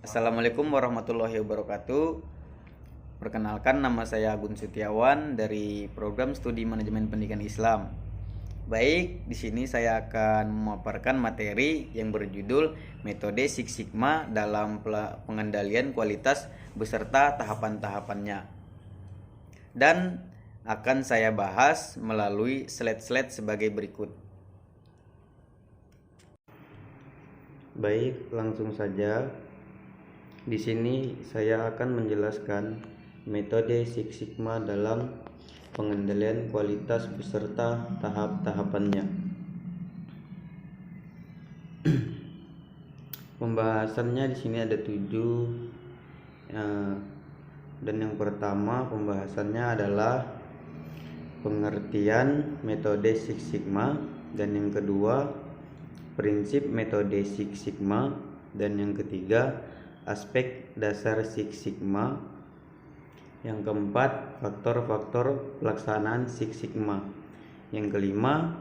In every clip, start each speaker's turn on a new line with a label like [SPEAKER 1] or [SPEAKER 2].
[SPEAKER 1] Assalamualaikum warahmatullahi wabarakatuh. Perkenalkan, nama saya Agun Setiawan dari Program Studi Manajemen Pendidikan Islam. Baik, di sini saya akan memaparkan materi yang berjudul Metode Six Sigma dalam pengendalian kualitas beserta tahapan-tahapannya. Dan akan saya bahas melalui slide-slide sebagai berikut. Baik, langsung saja. Di sini saya akan menjelaskan metode Six Sigma dalam pengendalian kualitas beserta tahap-tahapannya. Pembahasannya di sini ada 7. Dan yang pertama pembahasannya adalah pengertian metode Six Sigma, dan yang kedua prinsip metode Six Sigma, dan yang ketiga aspek dasar Six Sigma, yang keempat faktor-faktor pelaksanaan Six Sigma, yang kelima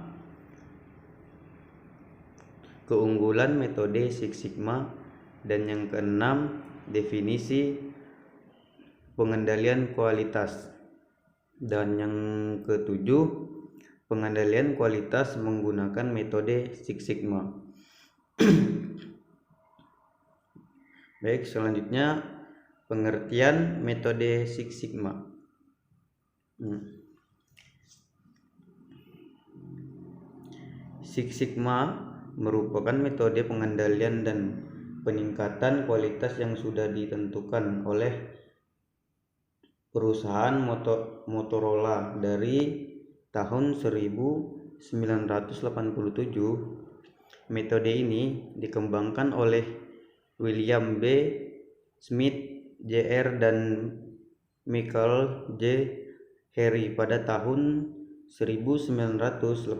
[SPEAKER 1] keunggulan metode Six Sigma, dan yang keenam definisi pengendalian kualitas, dan yang ketujuh pengendalian kualitas menggunakan metode Six Sigma. Baik, selanjutnya pengertian metode Six Sigma. Six Sigma merupakan metode pengendalian dan peningkatan kualitas yang sudah ditentukan oleh perusahaan Motorola dari tahun 1987. Metode ini dikembangkan oleh William B. Smith, Jr. dan Michael J. Harry pada tahun 1981.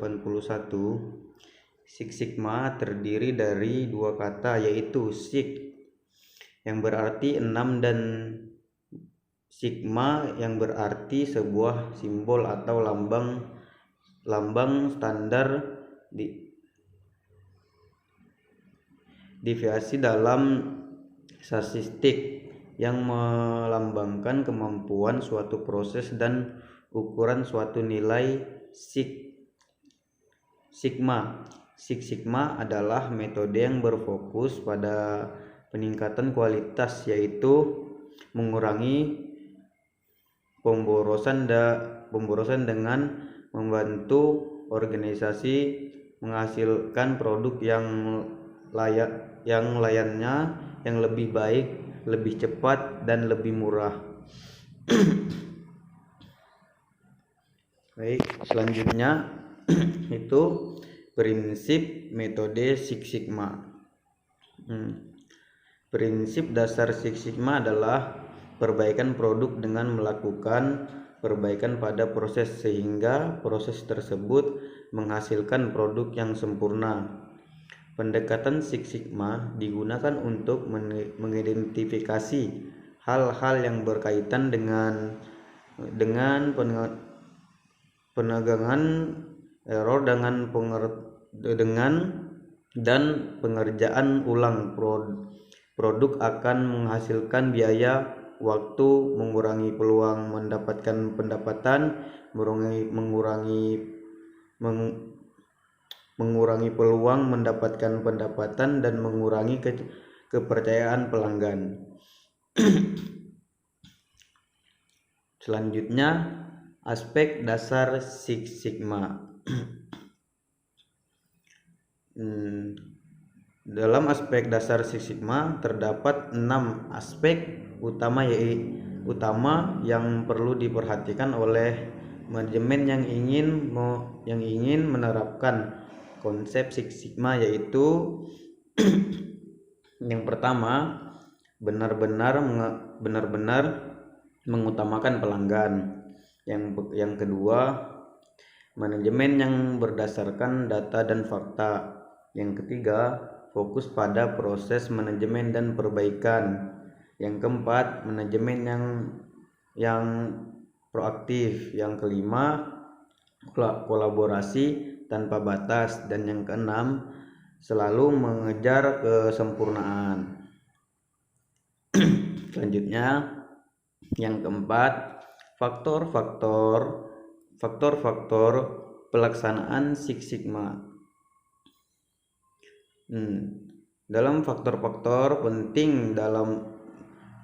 [SPEAKER 1] Six Sigma terdiri dari dua kata, yaitu Six yang berarti 6 dan Sigma yang berarti sebuah simbol atau lambang standar deviasi dalam statistik yang melambangkan kemampuan suatu proses dan ukuran suatu nilai sigma. Six Sigma adalah metode yang berfokus pada peningkatan kualitas, yaitu mengurangi pemborosan dengan membantu organisasi menghasilkan produk yang layannya yang lebih baik, lebih cepat, dan lebih murah. Baik, selanjutnya itu prinsip metode Six Sigma. Prinsip dasar Six Sigma adalah perbaikan produk dengan melakukan perbaikan pada proses sehingga proses tersebut menghasilkan produk yang sempurna. Pendekatan Six Sigma digunakan untuk mengidentifikasi hal-hal yang berkaitan dengan penegangan error dan pengerjaan ulang produk akan menghasilkan biaya, waktu, mengurangi peluang mendapatkan pendapatan, mengurangi peluang mendapatkan pendapatan, dan mengurangi kepercayaan pelanggan. Selanjutnya aspek dasar Six Sigma. Dalam aspek dasar Six Sigma terdapat 6 aspek utama yang perlu diperhatikan oleh manajemen yang ingin menerapkan konsep Six Sigma, yaitu yang pertama, benar-benar mengutamakan pelanggan. Yang kedua, manajemen yang berdasarkan data dan fakta. Yang ketiga, fokus pada proses manajemen dan perbaikan. Yang keempat, manajemen yang proaktif. Yang kelima, kolaborasi tanpa batas. Dan yang keenam, selalu mengejar kesempurnaan. Selanjutnya yang keempat, faktor-faktor pelaksanaan Six Sigma. Dalam faktor-faktor penting dalam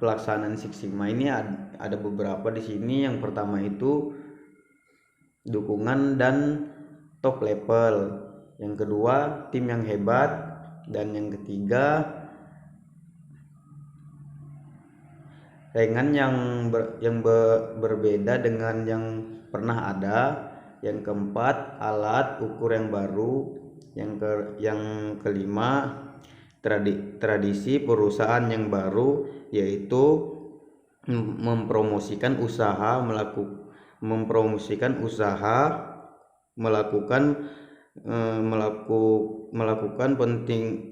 [SPEAKER 1] pelaksanaan Six Sigma ini ada beberapa di sini. Yang pertama itu dukungan dan top level. Yang kedua, tim yang hebat. Dan yang ketiga, ringan yang berbeda dengan yang pernah ada. Yang keempat, alat ukur yang baru. Yang kelima, tradisi perusahaan yang baru, yaitu melakukan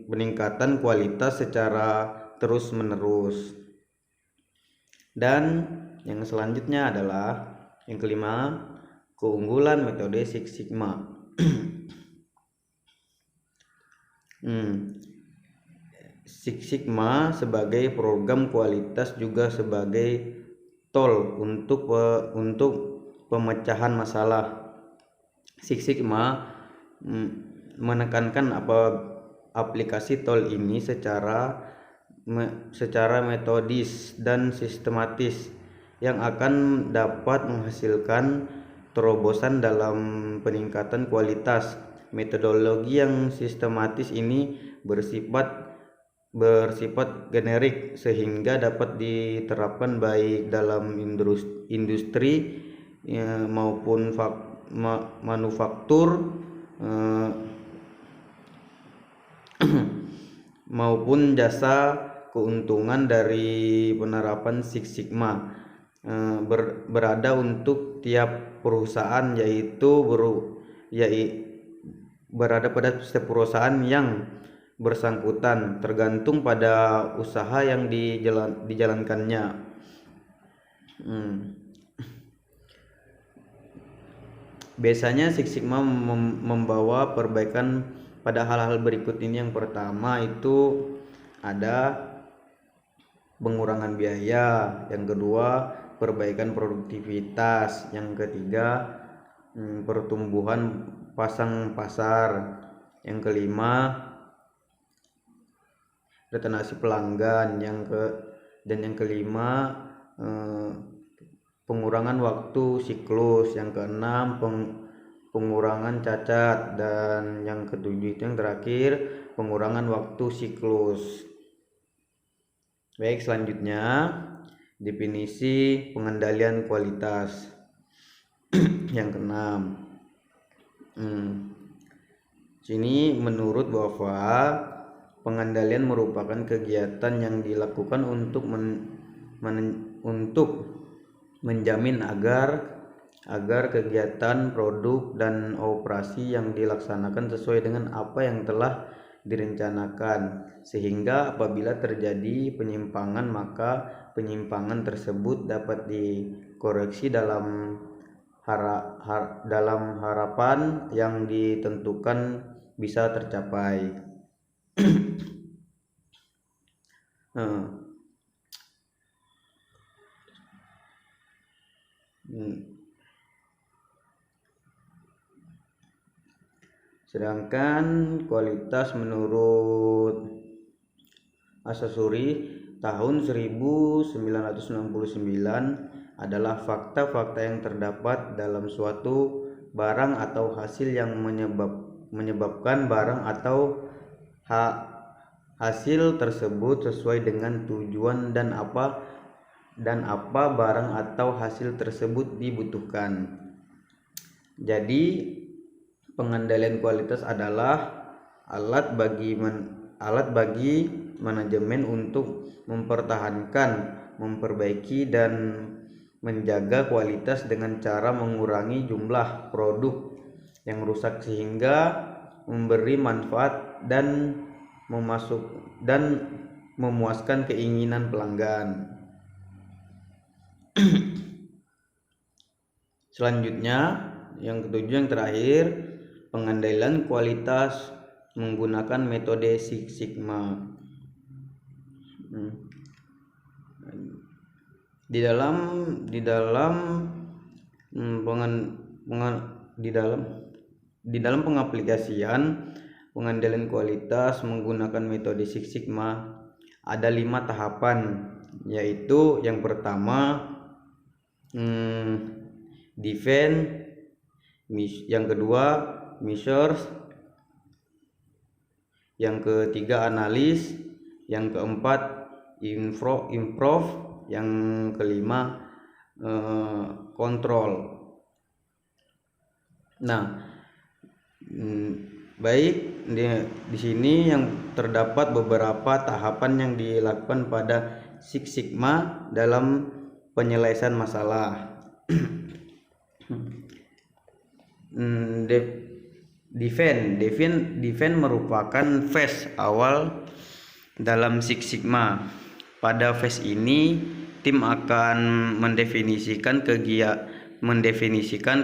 [SPEAKER 1] peningkatan kualitas secara terus menerus. Dan yang selanjutnya adalah yang kelima, keunggulan metode Six Sigma. Six Sigma sebagai program kualitas juga sebagai tool untuk pemecahan masalah. Six Sigma menekankan aplikasi tool ini secara metodis dan sistematis yang akan dapat menghasilkan terobosan dalam peningkatan kualitas. Metodologi yang sistematis ini bersifat generik sehingga dapat diterapkan baik dalam industri maupun manufaktur maupun jasa. Keuntungan dari penerapan Six Sigma berada untuk tiap perusahaan, yaitu berada pada setiap perusahaan yang bersangkutan, tergantung pada usaha yang dijalankannya. Biasanya Six Sigma membawa perbaikan pada hal-hal berikut ini. Yang pertama itu ada pengurangan biaya, yang kedua perbaikan produktivitas, yang ketiga pertumbuhan pasang pasar, yang kelima retensi pelanggan, dan yang kelima pengurangan waktu siklus, yang keenam pengurangan cacat, dan yang ketujuh itu yang terakhir pengurangan waktu siklus. Baik, selanjutnya definisi pengendalian kualitas. Yang keenam, sini menurut bahwa pengendalian merupakan kegiatan yang dilakukan untuk menjamin agar kegiatan, produk, dan operasi yang dilaksanakan sesuai dengan apa yang telah direncanakan, sehingga apabila terjadi penyimpangan maka penyimpangan tersebut dapat dikoreksi dalam harapan yang ditentukan bisa tercapai. Sedangkan kualitas menurut Asasuri tahun 1969 adalah fakta-fakta yang terdapat dalam suatu barang atau hasil yang menyebabkan barang atau hasil tersebut sesuai dengan tujuan dan apa barang atau hasil tersebut dibutuhkan. Jadi pengendalian kualitas adalah alat bagi manajemen untuk mempertahankan, memperbaiki, dan menjaga kualitas dengan cara mengurangi jumlah produk yang rusak sehingga memberi manfaat dan memuaskan keinginan pelanggan. Selanjutnya, yang ketujuh, yang terakhir, pengendalian kualitas menggunakan metode Six Sigma. Di dalam di dalam pengen, pengen, di dalam pengaplikasian pengendalian kualitas menggunakan metode Six Sigma ada 5 tahapan, yaitu yang pertama define, yang kedua measures, yang ketiga analis, yang keempat improve, yang kelima kontrol. Nah, baik, di sini yang terdapat beberapa tahapan yang dilakukan pada Six Sigma dalam penyelesaian masalah. Define merupakan phase awal dalam Six Sigma. Pada phase ini tim akan mendefinisikan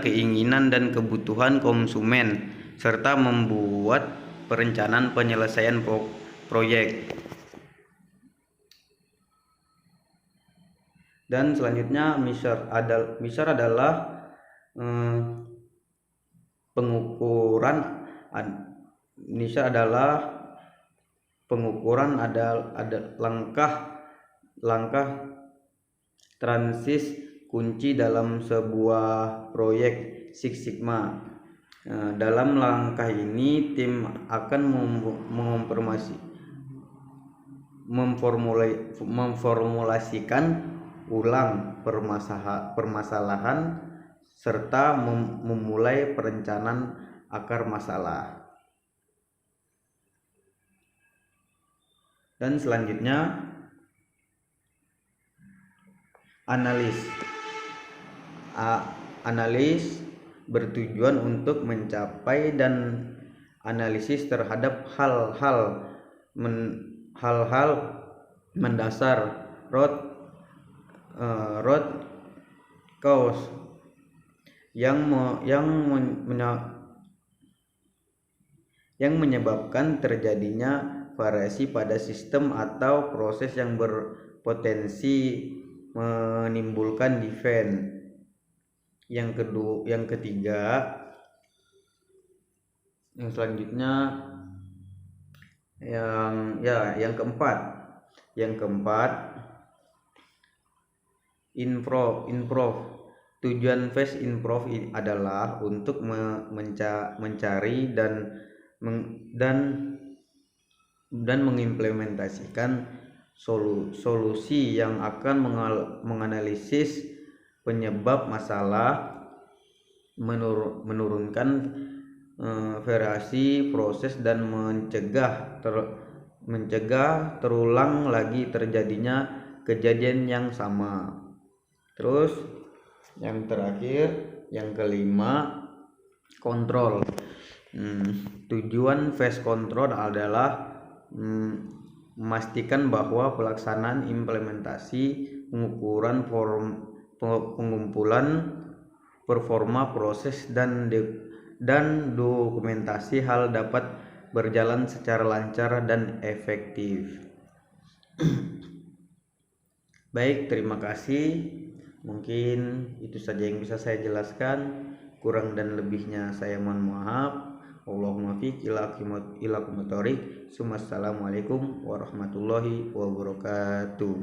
[SPEAKER 1] keinginan dan kebutuhan konsumen serta membuat perencanaan penyelesaian proyek. Dan selanjutnya measure adalah pengukuran. Measure adalah pengukuran, ada langkah transis kunci dalam sebuah proyek Six Sigma. Dalam langkah ini tim akan memformulasikan ulang permasalahan serta memulai perencanaan akar masalah. Dan selanjutnya analis bertujuan untuk mencapai dan analisis terhadap hal-hal mendasar root cause yang menyebabkan terjadinya variasi pada sistem atau proses yang berpotensi menimbulkan defect. Yang ketiga, yang selanjutnya yang keempat improve. Tujuan phase improve adalah untuk mencari dan mengimplementasikan solusi yang akan menganalisis penyebab masalah, menurunkan variasi proses dan mencegah terulang lagi terjadinya kejadian yang sama. Terus yang terakhir, yang kelima, kontrol. Tujuan phase control adalah memastikan bahwa pelaksanaan implementasi, pengukuran pengumpulan performa proses dan dokumentasi hal dapat berjalan secara lancar dan efektif. Baik, terima kasih. Mungkin itu saja yang bisa saya jelaskan. Kurang dan lebihnya saya mohon maaf. Allahumma fiq ila aqimatorik. Assalamualaikum warahmatullahi wabarakatuh.